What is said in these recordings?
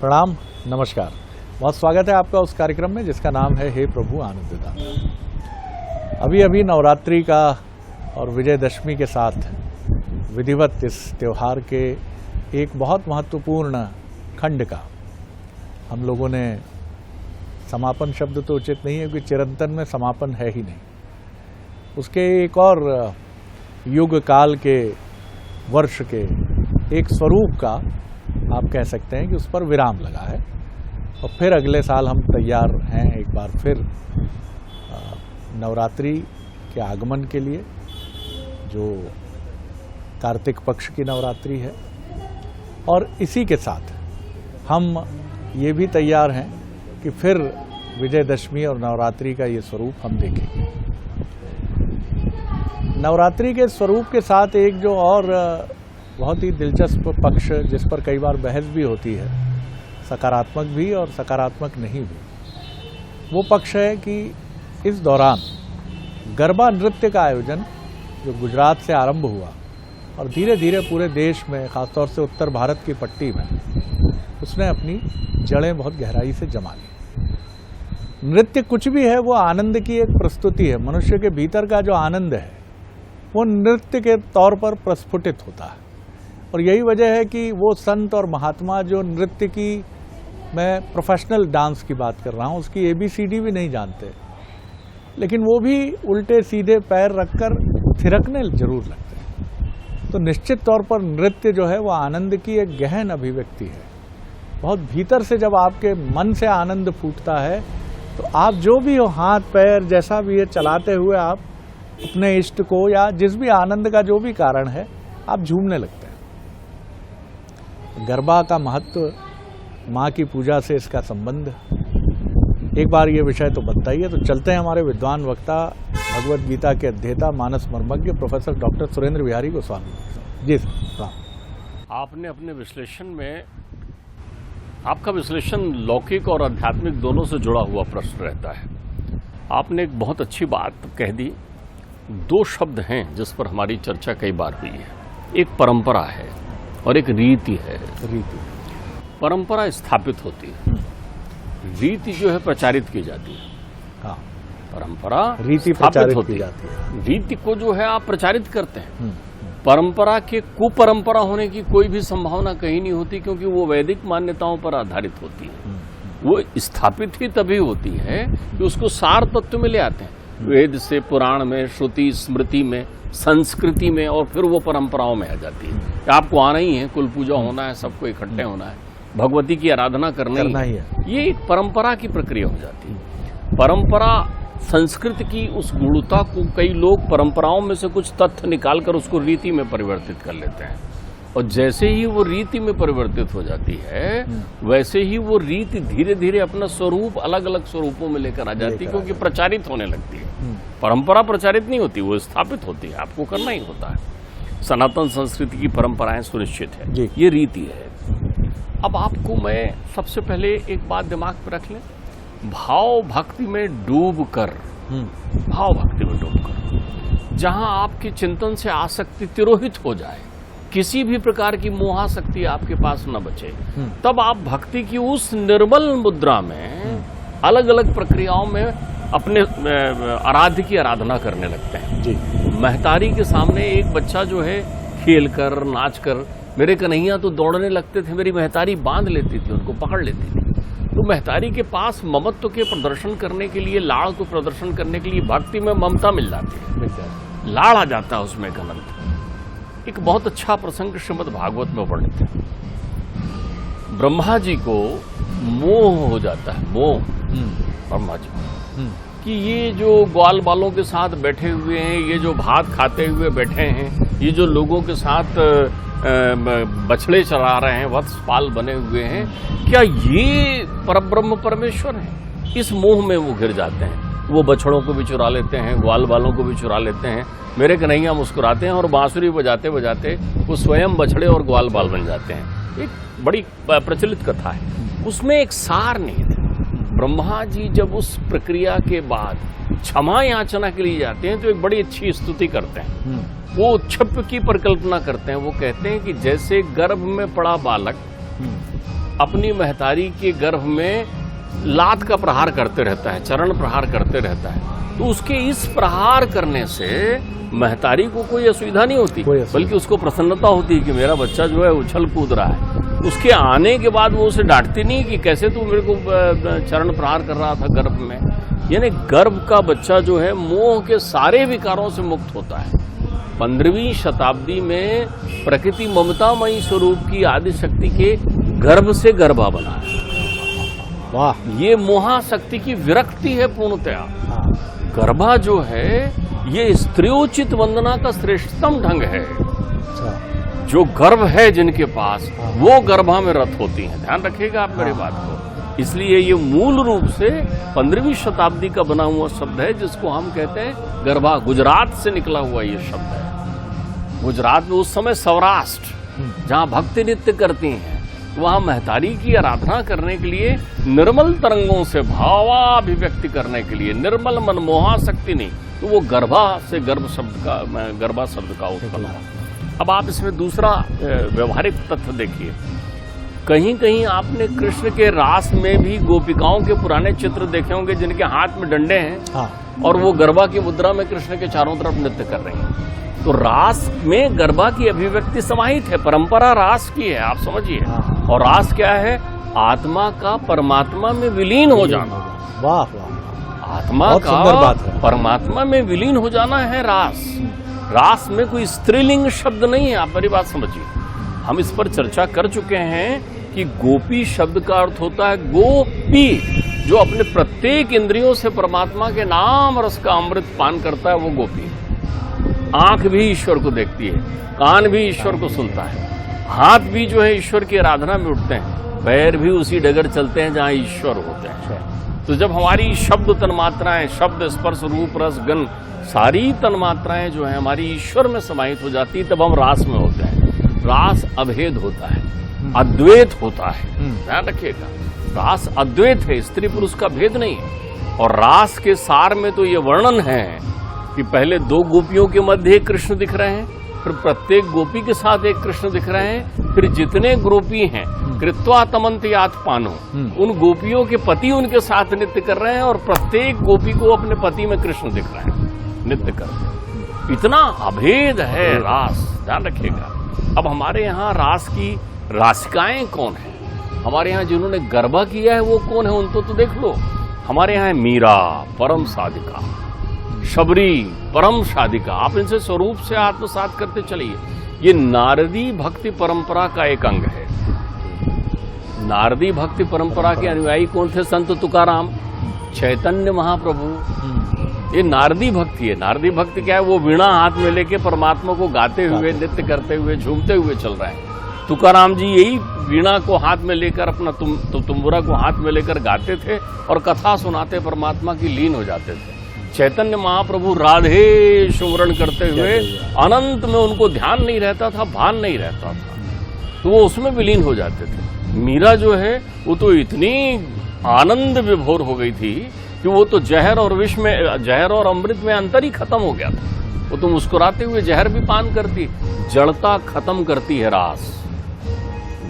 प्रणाम, नमस्कार। बहुत स्वागत है आपका उस कार्यक्रम में जिसका नाम है हे प्रभु आनंद दाता। अभी नवरात्रि का और विजयदशमी के साथ विधिवत इस त्यौहार के एक बहुत महत्वपूर्ण खंड का हम लोगों ने समापन शब्द तो उचित नहीं है क्योंकि चिरंतन में समापन है ही नहीं, उसके एक और युग काल के वर्ष के एक स्वरूप का आप कह सकते हैं कि उस पर विराम लगा है और फिर अगले साल हम तैयार हैं एक बार फिर नवरात्रि के आगमन के लिए, जो कार्तिक पक्ष की नवरात्रि है। और इसी के साथ हम ये भी तैयार हैं कि फिर विजयदशमी और नवरात्रि का ये स्वरूप हम देखेंगे। नवरात्रि के स्वरूप के साथ एक जो और बहुत ही दिलचस्प पक्ष जिस पर कई बार बहस भी होती है, सकारात्मक भी और सकारात्मक नहीं भी, वो पक्ष है कि इस दौरान गरबा नृत्य का आयोजन जो गुजरात से आरंभ हुआ और धीरे धीरे पूरे देश में, खासतौर से उत्तर भारत की पट्टी में, उसने अपनी जड़ें बहुत गहराई से जमा ली। नृत्य कुछ भी है, वो आनंद की एक प्रस्तुति है। मनुष्य के भीतर का जो आनंद है वो नृत्य के तौर पर प्रस्फुटित होता है और यही वजह है कि वो संत और महात्मा जो नृत्य की, मैं प्रोफेशनल डांस की बात कर रहा हूँ, उसकी ABCD भी नहीं जानते, लेकिन वो भी उल्टे सीधे पैर रखकर थिरकने जरूर लगते हैं। तो निश्चित तौर पर नृत्य जो है वो आनंद की एक गहन अभिव्यक्ति है। बहुत भीतर से जब आपके मन से आनंद फूटता है तो आप जो भी हो, हाथ पैर जैसा भी है, चलाते हुए आप अपने इष्ट को या जिस भी आनंद का जो भी कारण है, आप झूमने लगते हैं। गरबा का महत्व, माँ की पूजा से इसका संबंध, एक बार ये विषय तो बनता ही है। तो चलते हैं हमारे विद्वान वक्ता, भगवद गीता के अध्येता, मानस मर्मज्ञ प्रोफेसर डॉक्टर सुरेंद्र बिहारी गोस्वामी जी से। आपने अपने विश्लेषण में, आपका विश्लेषण लौकिक और आध्यात्मिक दोनों से जुड़ा हुआ प्रश्न रहता है। आपने एक बहुत अच्छी बात कह दी। दो शब्द हैं जिस पर हमारी चर्चा कई बार हुई है, एक परंपरा है और एक रीति है। रीति, परंपरा स्थापित होती है, रीति जो है प्रचारित की जाती है। हाँ, परंपरा रीति प्रचारित की जाती है। रीति को जो है आप प्रचारित करते हैं। परंपरा के कुपरंपरा होने की कोई भी संभावना कहीं नहीं होती, क्योंकि वो वैदिक मान्यताओं पर आधारित होती है। वो स्थापित ही तभी होती है कि उसको सार तत्व में ले आते हैं, वेद से, पुराण में, श्रुति स्मृति में, संस्कृति में, और फिर वो परंपराओं में आ जाती है। आपको आना ही है, कुल पूजा होना है, सबको इकट्ठे होना है, भगवती की आराधना करना ही है। ये एक परंपरा की प्रक्रिया हो जाती है। परंपरा संस्कृति की उस गूढ़ता को कई लोग परंपराओं में से कुछ तथ्य निकालकर उसको रीति में परिवर्तित कर लेते हैं, और जैसे ही वो रीति में परिवर्तित हो जाती है वैसे ही वो रीति धीरे धीरे अपना स्वरूप अलग अलग स्वरूपों में लेकर आ जाती है, क्योंकि प्रचारित होने लगती है। परंपरा प्रचारित नहीं होती, वो स्थापित होती है, आपको करना ही होता है। सनातन संस्कृति की परंपराएं सुनिश्चित है, ये रीति है। अब आपको मैं सबसे पहले एक बात दिमाग पर रख लें, भाव भक्ति में डूबकर, भाव भक्ति में डूबकर जहां आपकी चिंतन से आसक्ति तिरोहित हो जाए, किसी भी प्रकार की मोहाशक्ति आपके पास न बचे, तब आप भक्ति की उस निर्मल मुद्रा में अलग अलग प्रक्रियाओं में अपने आराध्य की आराधना करने लगते हैं। जी, महतारी के सामने एक बच्चा जो है खेल कर, नाच कर, मेरे कन्हैया तो दौड़ने लगते थे, मेरी महतारी बांध लेती थी, उनको पकड़ लेती थी। तो महतारी के पास ममत्व के प्रदर्शन करने के लिए, लाड़ को प्रदर्शन करने के लिए भक्ति में ममता मिल जाती है, लाड़ आ जाता है उसमें अनंत। एक बहुत अच्छा प्रसंग श्रीमद् भागवत में वर्णित है। ब्रह्मा जी को मोह हो जाता है, मोह ब्रह्मा जी कि ये जो ग्वाल बालों के साथ बैठे हुए हैं, ये जो भात खाते हुए बैठे हैं, ये जो लोगों के साथ बछड़े चरा रहे हैं, वत्सपाल बने हुए हैं, क्या ये परब्रह्म परमेश्वर है? इस मोह में वो घिर जाते हैं। वो बछड़ों को भी चुरा लेते हैं, ग्वाल बालों को भी चुरा लेते हैं। मेरे कन्हैया मुस्कुराते हैं और बांसुरी बजाते बजाते वो स्वयं बछड़े और ग्वाल बाल बन जाते हैं। एक बड़ी प्रचलित कथा है, उसमें एक सार नहीं है। ब्रह्मा जी जब उस प्रक्रिया के बाद क्षमा याचना के लिए जाते हैं तो एक बड़ी अच्छी स्तुति करते हैं। वो क्षप की परिकल्पना करते हैं। वो कहते हैं कि जैसे गर्भ में पड़ा बालक अपनी महतारी के गर्भ में लात का प्रहार करते रहता है, चरण प्रहार करते रहता है, तो उसके इस प्रहार करने से महतारी को कोई असुविधा नहीं होती, बल्कि उसको प्रसन्नता होती है कि मेरा बच्चा जो है उछल कूद रहा है। उसके आने के बाद वो उसे डांटती नहीं कि कैसे तू मेरे को चरण प्रहार कर रहा था गर्भ में। यानी गर्भ का बच्चा जो है मोह के सारे विकारों से मुक्त होता है। 15वीं शताब्दी में प्रकृति ममतामयी स्वरूप की आदि शक्ति के गर्भ से गर्भा बना है। वाह, ये मोहाशक्ति की विरक्ति है पूर्णतया। गर्भा जो है ये स्त्रियोचित वंदना का श्रेष्ठतम ढंग है। जो गर्भ है जिनके पास वो गर्भा में रत होती हैं। ध्यान रखिएगा आप मेरी बात को। इसलिए ये मूल रूप से 15वीं शताब्दी का बना हुआ शब्द है, जिसको हम कहते हैं गर्भा। गुजरात से निकला हुआ ये शब्द है। गुजरात में उस समय सौराष्ट्र जहाँ भक्ति नृत्य करती हैं, वहाँ महतारी की आराधना करने के लिए निर्मल तरंगों से भावाभिव्यक्ति करने के लिए, निर्मल मनमोहा शक्ति नहीं, तो वो गर्भा से गर्भ शब्द का उत्पन्न। अब आप इसमें दूसरा व्यवहारिक तथ्य देखिए। कहीं कहीं आपने कृष्ण के रास में भी गोपिकाओं के पुराने चित्र देखे होंगे जिनके हाथ में डंडे हैं और वो गर्भा की मुद्रा में कृष्ण के चारों तरफ नृत्य कर रहे हैं। तो रास में गर्भा की अभिव्यक्ति समाहित है, परंपरा रास की है, आप समझिए। और रास क्या है? आत्मा का परमात्मा में विलीन हो जाना। वाह वाह, आत्मा का परमात्मा में विलीन हो जाना है रास। रास में कोई स्त्रीलिंग शब्द नहीं है, आप मेरी बात समझिए। हम इस पर चर्चा कर चुके हैं कि गोपी शब्द का अर्थ होता है गोपी, जो अपने प्रत्येक इंद्रियों से परमात्मा के नाम रस का अमृत पान करता है, वो गोपी। आंख भी ईश्वर को देखती है, कान भी ईश्वर को सुनता है, हाथ भी जो है ईश्वर की आराधना में उठते हैं, पैर भी उसी डगर चलते हैं जहां ईश्वर होते हैं। तो जब हमारी शब्द तन्मात्राएं, शब्द स्पर्श रूप रस गंध, सारी तन्मात्राएं जो है हमारी ईश्वर में समाहित हो जाती, तब हम रास में होते हैं। रास अभेद होता है, अद्वैत होता है। ध्यान रखिएगा, रास अद्वैत है, स्त्री पुरुष का भेद नहीं है। और रास के सार में तो ये वर्णन है कि पहले दो गोपियों के मध्य एक कृष्ण दिख रहे हैं, फिर प्रत्येक गोपी के साथ एक कृष्ण दिख रहे हैं, फिर जितने गोपी हैं कृत्वा तमंत यात पानो, उन गोपियों के पति उनके साथ नृत्य कर रहे हैं और प्रत्येक गोपी को अपने पति में कृष्ण दिख रहे हैं नृत्य करते। इतना अभेद है रास, ध्यान रखिएगा। अब हमारे यहाँ रास की रासिकाएं कौन है? हमारे यहाँ जिन्होंने गरबा किया है वो कौन है? उनको तो देख लो। हमारे यहाँ है मीरा, परम साधिका, शबरी, परम साधिका। आप इनसे स्वरूप से आत्मसात करते चलिए। ये नारदी भक्ति परंपरा का एक अंग है। नारदी भक्ति परंपरा के अनुयायी कौन थे? संत तुकाराम, चैतन्य महाप्रभु। ये नारदी भक्ति है। नारदी भक्ति क्या है? वो वीणा हाथ में लेके परमात्मा को गाते हुए, नृत्य करते हुए, झूमते हुए चल रहे हैं। तुकाराम जी यही वीणा को हाथ में लेकर, अपना तुम्बुरा को हाथ में लेकर गाते थे और कथा सुनाते परमात्मा की लीन हो जाते थे। चैतन्य महाप्रभु राधे सुमरण करते हुए अनंत में उनको ध्यान नहीं रहता था, भान नहीं रहता था, तो वो उसमें विलीन हो जाते थे। मीरा जो है वो तो इतनी आनंद विभोर हो गई थी कि वो तो जहर और विष में, जहर और अमृत में अंतर ही खत्म हो गया था। वो तो मुस्कुराते हुए जहर भी पान करती। जड़ता खत्म करती है रास।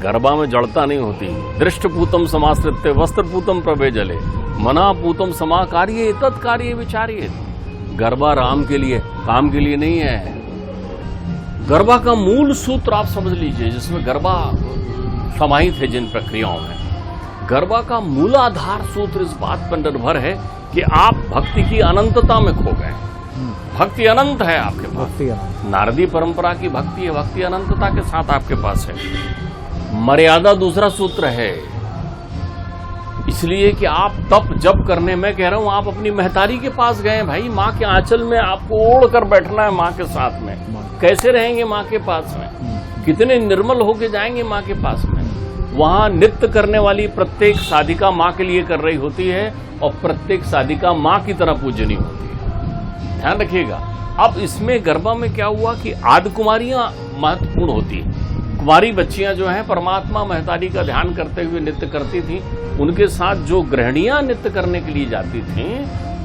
गरबा में जड़ता नहीं होती। दृष्टपूतम समाश्रित्य वस्त्रपूतम प्रवेजले मना पूतम समा कार्य तत्कार्य विचार्य। गरबा राम के लिए, काम के लिए नहीं है। गरबा का मूल सूत्र आप समझ लीजिए, जिसमें गरबा समाहित है जिन प्रक्रियाओं में। गरबा का मूलाधार सूत्र इस बात पर निर्भर है कि आप भक्ति की अनंतता में खो गए। भक्ति अनंत है आपके पास। नारदी परंपरा की भक्ति है, भक्ति अनंतता के साथ आपके पास है। मर्यादा दूसरा सूत्र है। इसलिए कि आप तप जप करने में, कह रहा हूं, आप अपनी महतारी के पास गए भाई, माँ के आंचल में आपको ओढ़ कर बैठना है माँ के साथ में। कैसे रहेंगे माँ के पास में? कितने निर्मल होके जाएंगे माँ के पास में? वहां नृत्य करने वाली प्रत्येक साधिका माँ के लिए कर रही होती है और प्रत्येक साधिका माँ की तरह पूजनी होती है। ध्यान रखिएगा। अब इसमें गरबा में क्या हुआ कि आदि कुमारियां महत्वपूर्ण होती है। कुमारी बच्चियां जो हैं परमात्मा महतारी का ध्यान करते हुए नृत्य करती थी। उनके साथ जो गृहणियां नृत्य करने के लिए जाती थी,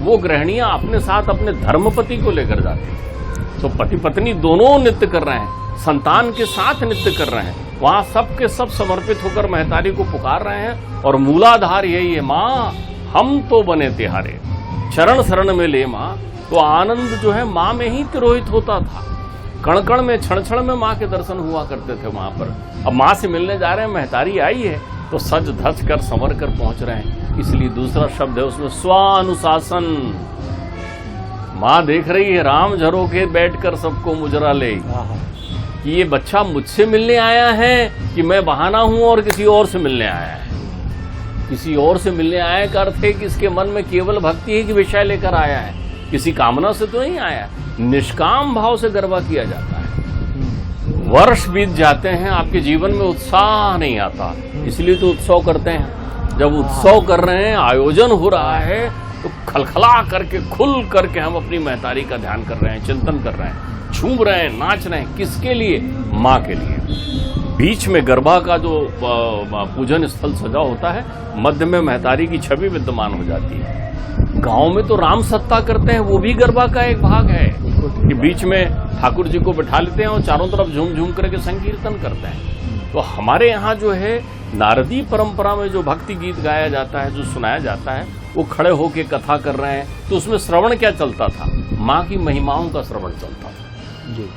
वो गृहणियां अपने साथ अपने धर्मपति को लेकर जाती थी। तो पति पत्नी दोनों नृत्य कर रहे हैं, संतान के साथ नृत्य कर रहे हैं। वहां सब के सब समर्पित होकर महतारी को पुकार रहे हैं और मूलाधार यही है, माँ हम तो बने तिहारे, चरण शरण में ले माँ। तो आनंद जो है माँ में ही तिरोहित होता था, कण कण में क्षण क्षण में माँ के दर्शन हुआ करते थे वहां पर। अब माँ से मिलने जा रहे हैं, महतारी आई है तो सज धज कर संवर कर पहुंच रहे हैं, इसलिए दूसरा शब्द है उसमें स्वानुशासन। माँ देख रही है राम झरोके बैठकर सबको मुजरा ले, कि ये बच्चा मुझसे मिलने आया है कि मैं बहाना हूं और किसी और से मिलने आया है। किसी और से मिलने आया का अर्थ है कि इसके मन में केवल भक्ति है कि विषय लेकर आया है, किसी कामना से तो नहीं आया। निष्काम भाव से गरबा किया जाता है। वर्ष बीत जाते हैं, आपके जीवन में उत्साह नहीं आता, इसलिए तो उत्सव करते हैं। जब उत्सव कर रहे हैं, आयोजन हो रहा है, तो खलखला करके खुल करके हम अपनी महतारी का ध्यान कर रहे हैं, चिंतन कर रहे हैं, झूम रहे हैं, नाच रहे हैं। किसके लिए? माँ के लिए। बीच में गरबा का जो पूजन स्थल सजा होता है, मध्य में महतारी की छवि विद्यमान हो जाती है। गांव में तो राम सत्ता करते हैं, वो भी गरबा का एक भाग है कि बीच में ठाकुर जी को बिठा लेते हैं और चारों तरफ झूम झूम करके संकीर्तन करते हैं। तो हमारे यहाँ जो है नारदी परंपरा में जो भक्ति गीत गाया जाता है, जो सुनाया जाता है, वो खड़े होके कथा कर रहे हैं, तो उसमें श्रवण क्या चलता था? माँ की महिमाओं का श्रवण चलता था।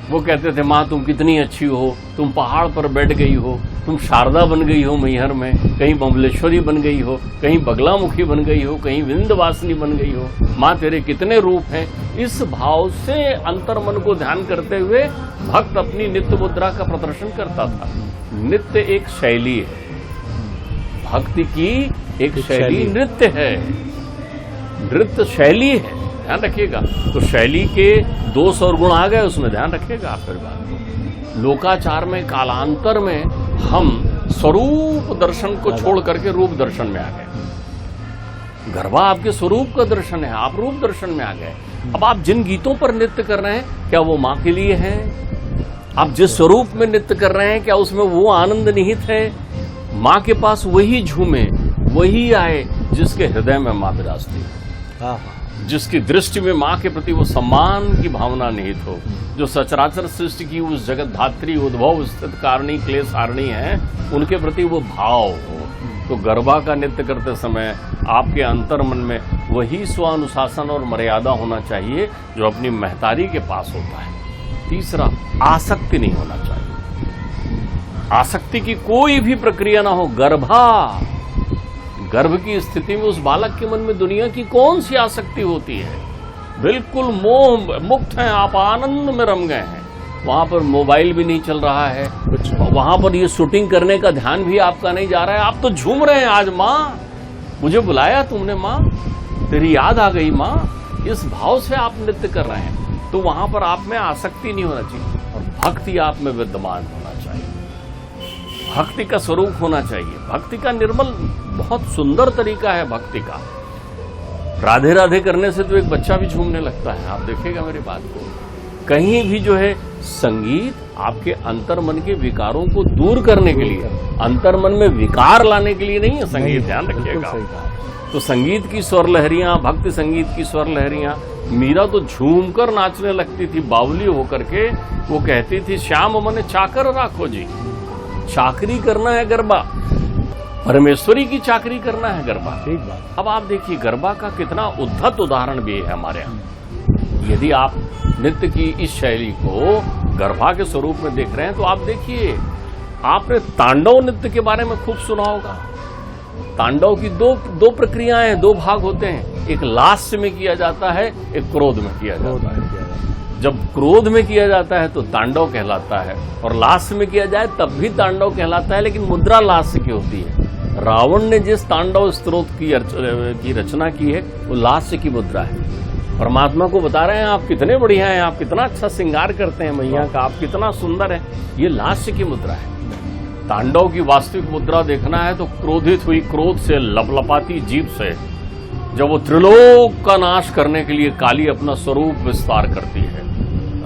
वो कहते थे, माँ तुम कितनी अच्छी हो, तुम पहाड़ पर बैठ गई हो, तुम शारदा बन गई हो मैहर में, कहीं बमलेश्वरी बन गई हो, कहीं बगलामुखी बन गई हो, कहीं विंध्यवासिनी बन गई हो, माँ तेरे कितने रूप हैं। इस भाव से अंतर्मन को ध्यान करते हुए भक्त अपनी नित्य मुद्रा का प्रदर्शन करता था। नित्य एक शैली है, भक्ति की एक शैली नृत्य है, नृत्य शैली है, ध्यान रखिएगा। तो शैली के दोष और गुण आ गए, उसमें ध्यान रखिएगा आप फिर बात को। लोकाचार में कालांतर में हम स्वरूप दर्शन को छोड़ करके रूप दर्शन में आ गए। गरबा आपके स्वरूप का दर्शन है, आप रूप दर्शन में आ गए। अब आप जिन गीतों पर नृत्य कर रहे हैं, क्या वो माँ के लिए है? आप जिस स्वरूप में नृत्य कर रहे हैं, क्या उसमें वो आनंद निहित है? माँ के पास वही झूमे, वही आए जिसके हृदय में माँ विराजती है, जिसकी दृष्टि में माँ के प्रति वो सम्मान की भावना निहित हो, जो सचराचर सृष्टि की उस जगत धात्री उद्भव स्थित कारणी क्लेश हारणी है, उनके प्रति वो भाव हो। तो गरबा का नृत्य करते समय आपके अंतर मन में वही स्वानुशासन और मर्यादा होना चाहिए जो अपनी महतारी के पास होता है। तीसरा, आसक्ति नहीं होना चाहिए। आसक्ति की कोई भी प्रक्रिया ना हो। गर्भ की स्थिति में उस बालक के मन में दुनिया की कौन सी आसक्ति होती है? बिल्कुल मोह मुक्त हैं आप, आनंद में रम गए हैं। वहां पर मोबाइल भी नहीं चल रहा है, वहां पर ये शूटिंग करने का ध्यान भी आपका नहीं जा रहा है। आप तो झूम रहे हैं, आज माँ मुझे बुलाया तुमने, माँ तेरी याद आ गई माँ, इस भाव से आप नृत्य कर रहे हैं। तो वहां पर आप में आसक्ति नहीं होना चाहिए और भक्ति आप में विद्यमान होना चाहिए, भक्ति का स्वरूप होना चाहिए। भक्ति का निर्मल बहुत सुंदर तरीका है भक्ति का। राधे राधे करने से तो एक बच्चा भी झूमने लगता है, आप देखिएगा मेरी बात को। कहीं भी जो है संगीत आपके अंतर्मन के विकारों को दूर करने के लिए, अंतर्मन में विकार लाने के लिए नहीं है संगीत, ध्यान रखिएगा। तो संगीत की स्वर लहरियां, भक्ति संगीत की स्वर लहरियां, मीरा तो झूमकर नाचने लगती थी बावली होकर के। वो कहती थी, श्याम मने चाकर राखो जी, चाकरी करना है गरबा, परमेश्वरी की चाकरी करना है गरबा। ठीक बात। अब आप देखिए गरबा का कितना उद्धत उदाहरण भी है हमारे यहाँ। यदि आप नृत्य की इस शैली को गरबा के स्वरूप में देख रहे हैं तो आप देखिए, आपने तांडव नृत्य के बारे में खूब सुना होगा। तांडव की दो प्रक्रियाएं हैं, दो भाग होते हैं, एक लास्य में किया जाता है, एक क्रोध में किया जाता है। जब क्रोध में किया जाता है तो तांडव कहलाता है, और लास्य में किया जाए तब भी तांडव कहलाता है, लेकिन मुद्रा लास्य की होती है। रावण ने जिस तांडव स्तोत्र की रचना की है वो लास्य की मुद्रा है। परमात्मा को बता रहे हैं आप कितने बढ़िया हैं, आप कितना अच्छा श्रृंगार करते हैं मैया का, आप कितना सुंदर है, ये लास्य की मुद्रा है। तांडव की वास्तविक मुद्रा देखना है तो क्रोधित हुई, क्रोध से लपलपाती जीभ से जब वो त्रिलोक का नाश करने के लिए काली अपना स्वरूप विस्तार करती है।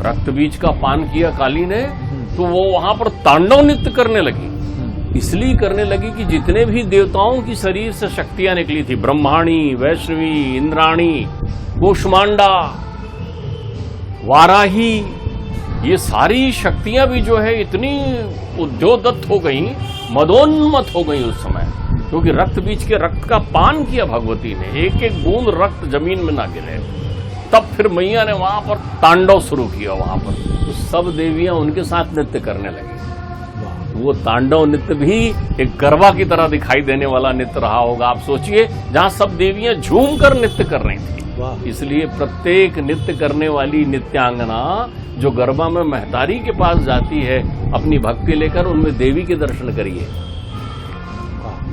रक्त बीज का पान किया काली ने तो वो वहां पर तांडव नृत्य करने लगी। इसलिए करने लगी कि जितने भी देवताओं की शरीर से शक्तियां निकली थी, ब्रह्माणी, वैष्णवी, इंद्राणी, कूष्मांडा, वाराही, ये सारी शक्तियां भी जो है इतनी उद्योदत्त हो गई, मदोन्मत हो गई उस समय, क्योंकि रक्त बीज के रक्त का पान किया भगवती ने, एक एक बूंद रक्त जमीन में ना गिरे। तब फिर मैया ने वहां पर तांडव शुरू किया, वहां पर तो सब देवियां उनके साथ नृत्य करने लगी। वो तांडव नृत्य भी एक गरबा की तरह दिखाई देने वाला नृत्य रहा होगा। आप सोचिए, जहां सब देवियां झूम कर नृत्य कर रही थी। इसलिए प्रत्येक नृत्य करने वाली नृत्यांगना जो गरबा में महतारी के पास जाती है अपनी भक्ति लेकर, उनमें देवी के दर्शन करिए।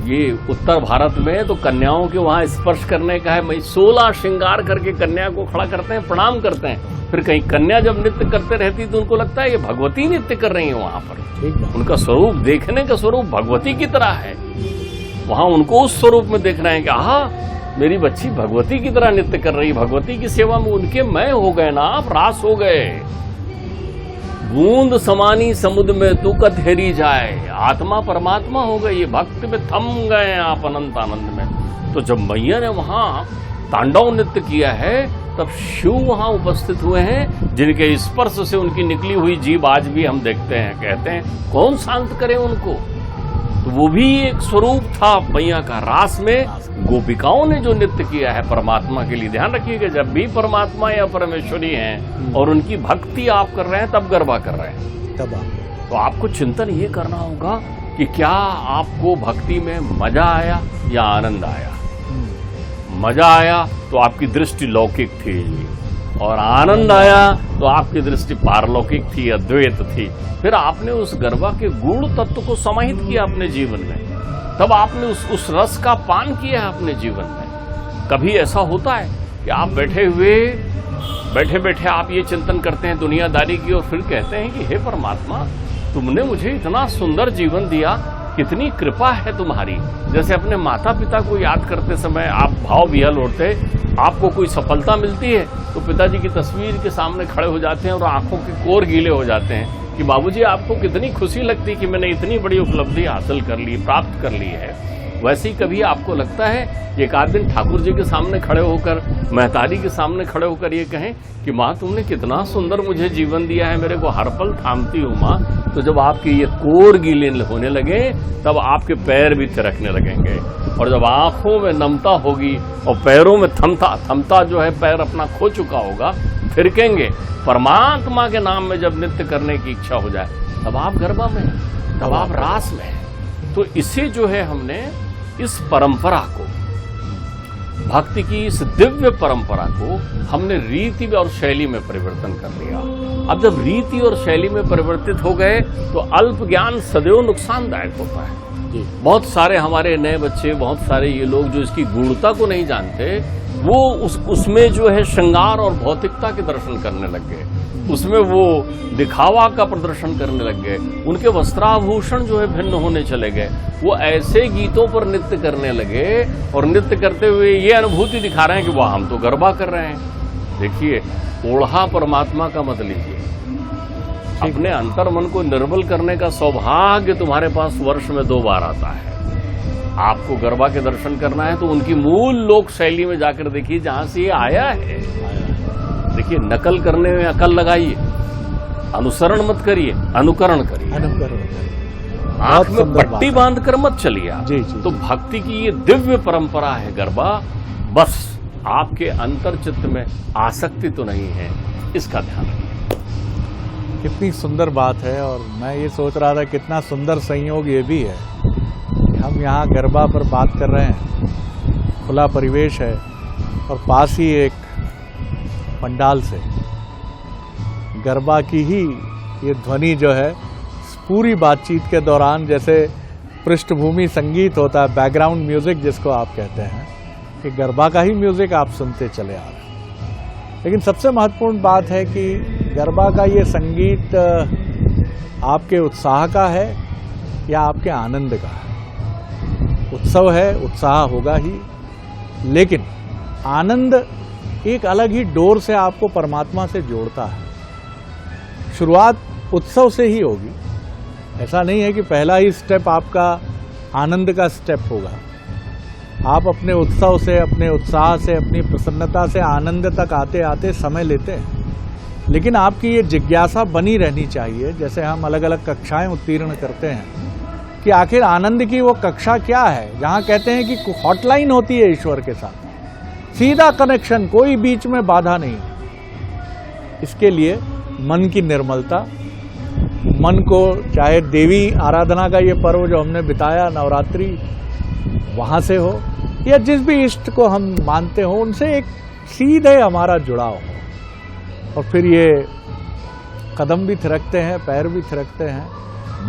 ये उत्तर भारत में तो कन्याओं के वहां स्पर्श करने का है, 16 श्रृंगार करके कन्या को खड़ा करते हैं, प्रणाम करते हैं। फिर कहीं कन्या जब नृत्य करते रहती तो उनको लगता है ये भगवती नृत्य कर रही है वहां पर। उनका स्वरूप, देखने का स्वरूप भगवती की तरह है। वहां उनको उस स्वरूप में देखना है कि आहा, मेरी बच्ची भगवती की तरह नृत्य कर रही, भगवती की सेवा में उनके मय हो गए ना, आप रास हो गए। बूंद समानी समुद्र में तू कथेरी जाए, आत्मा परमात्मा हो गई, भक्त में थम गए आप अनंत आनंद में। तो जब मैया ने वहां तांडव नृत्य किया है, तब शिव वहां उपस्थित हुए हैं, जिनके स्पर्श से उनकी निकली हुई जीभ आज भी हम देखते हैं, कहते हैं कौन शांत करे उनको। तो वो भी एक स्वरूप था मैया का। रास में गोपिकाओं ने जो नृत्य किया है परमात्मा के लिए, ध्यान रखिएगा, जब भी परमात्मा या परमेश्वरी हैं और उनकी भक्ति आप कर रहे हैं, तब गरबा कर रहे हैं, तब तो आपको चिंतन ये करना होगा कि क्या आपको भक्ति में मजा आया या आनंद आया। मजा आया तो आपकी दृष्टि लौकिक थी, और आनंद आया तो आपकी दृष्टि पारलौकिक थी, अद्वैत थी। फिर आपने उस गरबा के गूढ़ तत्व को समाहित किया अपने जीवन में, तब आपने उस रस का पान किया अपने जीवन में। कभी ऐसा होता है कि आप बैठे बैठे आप ये चिंतन करते हैं दुनियादारी की, और फिर कहते हैं कि हे परमात्मा, तुमने मुझे इतना सुंदर जीवन दिया, कितनी कृपा है तुम्हारी। जैसे अपने माता पिता को याद करते समय आप भाव विह्वल होते, आपको कोई सफलता मिलती है तो पिताजी की तस्वीर के सामने खड़े हो जाते हैं और आंखों के कोर गीले हो जाते हैं कि बाबूजी, आपको कितनी खुशी लगती कि मैंने इतनी बड़ी उपलब्धि हासिल कर ली, प्राप्त कर ली है। वैसे ही कभी आपको लगता है कि एक आध दिन ठाकुर जी के सामने खड़े होकर, महतारी के सामने खड़े होकर ये कहें कि माँ, तुमने कितना सुंदर मुझे जीवन दिया है, मेरे को हर पल थामती हो माँ। तो जब आपके ये कोर गीले होने लगे, तब आपके पैर भी थिरकने लगेंगे, और जब आंखों में नमता होगी और पैरों में थमता जो है पैर अपना खो चुका होगा, थिरकेंगे, परमात्मा के नाम में जब नृत्य करने की इच्छा हो जाए, तब आप गरबा में, तब आप रास में। तो इसे जो है हमने इस परंपरा को, भक्ति की इस दिव्य परंपरा को हमने रीति और शैली में परिवर्तन कर लिया। अब जब रीति और शैली में परिवर्तित हो गए तो अल्प ज्ञान सदैव नुकसानदायक होता है। बहुत सारे हमारे नए बच्चे, बहुत सारे ये लोग जो इसकी गूढ़ता को नहीं जानते, वो उसमें जो है श्रृंगार और भौतिकता के दर्शन करने लग गए, उसमें वो दिखावा का प्रदर्शन करने लग गए, उनके वस्त्राभूषण जो है भिन्न होने चले गए, वो ऐसे गीतों पर नृत्य करने लगे और नृत्य करते हुए ये अनुभूति दिखा रहे हैं कि वाह, हम तो गरबा कर रहे हैं। देखिए, ओढ़ा परमात्मा का मत लीजिए, अपने अंतर मन को निर्मल करने का सौभाग्य तुम्हारे पास वर्ष में 2 बार आता है। आपको गरबा के दर्शन करना है तो उनकी मूल लोक शैली में जाकर देखिए, जहां से ये आया है। देखिए, नकल करने में अकल लगाइए, अनुसरण मत करिए, अनुकरण करिए। आंख में पट्टी बांधकर मत चलिए आप। तो भक्ति की ये दिव्य परंपरा है गरबा, बस आपके अंतर चित्त में आसक्ति तो नहीं है, इसका ध्यान रखिए। कितनी सुंदर बात है, और मैं ये सोच रहा था कितना सुंदर संयोग ये भी है, हम यहाँ गरबा पर बात कर रहे हैं, खुला परिवेश है और पास ही एक पंडाल से गरबा की ही ये ध्वनि जो है पूरी बातचीत के दौरान, जैसे पृष्ठभूमि संगीत होता है, बैकग्राउंड म्यूजिक जिसको आप कहते हैं, कि गरबा का ही म्यूजिक आप सुनते चले आ रहे हैं। लेकिन सबसे महत्वपूर्ण बात है कि गरबा का ये संगीत आपके उत्साह का है या आपके आनंद का है। उत्सव है, उत्साह होगा ही, लेकिन आनंद एक अलग ही डोर से आपको परमात्मा से जोड़ता है। शुरुआत उत्सव से ही होगी, ऐसा नहीं है कि पहला ही स्टेप आपका आनंद का स्टेप होगा। आप अपने उत्सव से, अपने उत्साह से, अपनी प्रसन्नता से आनंद तक आते आते समय लेते हैं। लेकिन आपकी ये जिज्ञासा बनी रहनी चाहिए, जैसे हम अलग अलग कक्षाएं उत्तीर्ण करते हैं, कि आखिर आनंद की वो कक्षा क्या है जहां कहते हैं कि हॉटलाइन होती है ईश्वर के साथ, सीधा कनेक्शन, कोई बीच में बाधा नहीं। इसके लिए मन की निर्मलता, मन को चाहे देवी आराधना का ये पर्व जो हमने बिताया नवरात्रि, वहां से हो या जिस भी इष्ट को हम मानते हो उनसे एक सीधे हमारा जुड़ाव हो, और फिर ये कदम भी थिरकते हैं, पैर भी थिरकते हैं,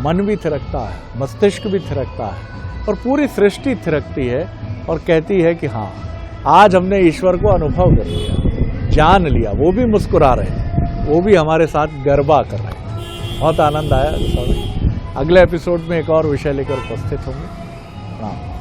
मन भी थिरकता है, मस्तिष्क भी थिरकता है, और पूरी सृष्टि थिरकती है और कहती है कि हाँ, आज हमने ईश्वर को अनुभव कर लिया, जान लिया। वो भी मुस्कुरा रहे हैं, वो भी हमारे साथ गरबा कर रहे हैं। बहुत आनंद आया। अगले एपिसोड में एक और विषय लेकर उपस्थित होंगे। प्रणाम।